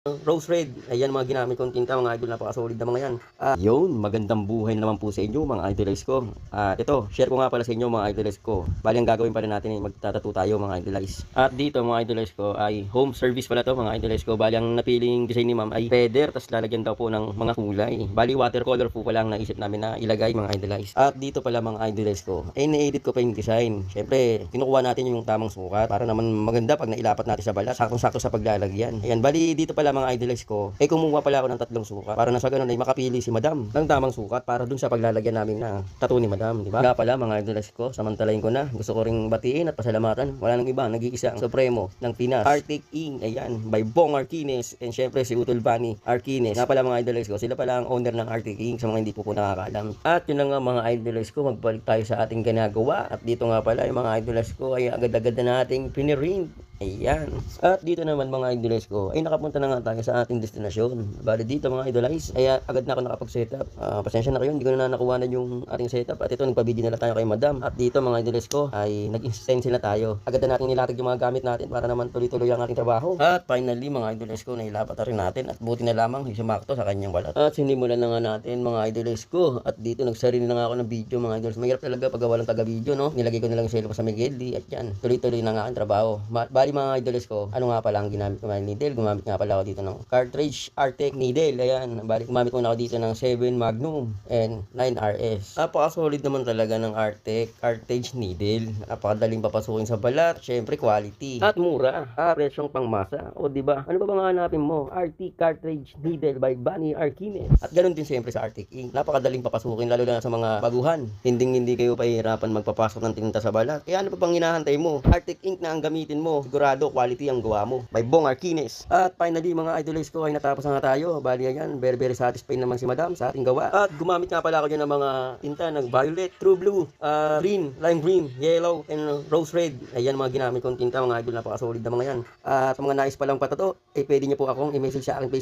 Rose Red, ayan mga ginamit kong tinta mga idol, napaka-solid na mga yan. Yun, magandang buhay na naman po sa inyo mga idols ko. Ito, share ko nga pala sa inyo mga idols ko. Bali ang gagawin pa rin natin ay magtatattoo tayo mga idols. At dito mga idols ko ay home service pala to mga idols ko. Bali ang napiling design ni ma'am ay feather, tapos lalagyan daw po ng mga kulay. Bali watercolor po pala ang naisip namin na ilagay mga idols. At dito pala mga idols ko, ay na-edit ko pa yung design. Syempre, kinukuha natin yung tamang sukat para naman maganda pag nailapat natin sa balat. Saktong-sakto sa paglalagyan. Ayan, bali dito pala mga idols ko, kumuha pala ako ng 3 sukat para na sa ganun ay makapili si madam ng tamang sukat para dun sa paglalagyan namin na tattoo ni madam, di ba? Nga pala mga idols ko, samantalahin ko na. Gusto ko ring batiin at pasalamatan. Wala nang iba, nag-iisang Supremo ng Pinas, Arctic Ink, ayan, by Bong Arquines, and syempre si Utol Bani Arquines. Nga pala mga idols ko, sila pala ang owner ng Arctic Ink sa mga hindi po nakakaalam. At yun na nga mga idols ko, magbalik tayo sa ating ginagawa. At dito nga pala yung mga idols ko ay agad-agad na nating pinirint. Ayan. At dito naman mga idols ko, ay nakapunta na nga tayo sa ating destinasyon. Bali dito mga idols, ay agad na ako nakapag-setup. Pasensya na kayo, hindi ko na nakuha na yung ating setup. At ito, nagpa-video na lang tayo kay madam. At dito mga idols ko, ay nag-insist sila tayo. Agad na natin nilatag yung mga gamit natin para naman tuloy-tuloy ang ating trabaho. At finally mga idols ko, nailapat na rin natin. At buti na lamang sumakto sa kanyang balat. At sinimulan na nga natin mga idols ko. At dito nagsarili na nga ako ng video mga idols. Mahirap talaga pag walang taga-video, no? Nilagay ko na lang yung cellphone sa Miguel D. At yan, tuloy-tuloy na nga ang trabaho. Bali mga idols ko, ano nga pala ang ginamit ko ng needle? Gumamit nga pala ako dito ng cartridge Artec needle. Ayan, bali gumamit muna ako dito ng 7 Magnum and 9 RS. Napaka-solid naman talaga ng Artec cartridge needle. Napakadaling papasukin sa balat, syempre quality. At mura, presyong pangmasa. O di ba? Ano ba bang hanapin mo? Artec cartridge needle by Bani Arquines. At ganoon din syempre sa Arctic Ink. Napakadaling papasukin lalo na sa mga baguhan. Hindi kayo pahihirapan magpapasok ng tinta sa balat. Kaya ano pa bang hinahantay mo? Arctic Ink na ang gamitin mo. Sigurado quality ang gawa mo by Bong Arquines. At finally mga idols ko ay natapos na nga tayo. Bali yan, very satisfied naman si madam sa ating gawa. At gumamit nga pala ako dyan ng mga tinta ng violet, true blue, green, lime green, yellow, and rose red. Ayan mga ginamit kong tinta mga idol, napaka-solid na mga yan. At mga nais palang patato, pwede nyo po akong i-message sa aking Facebook.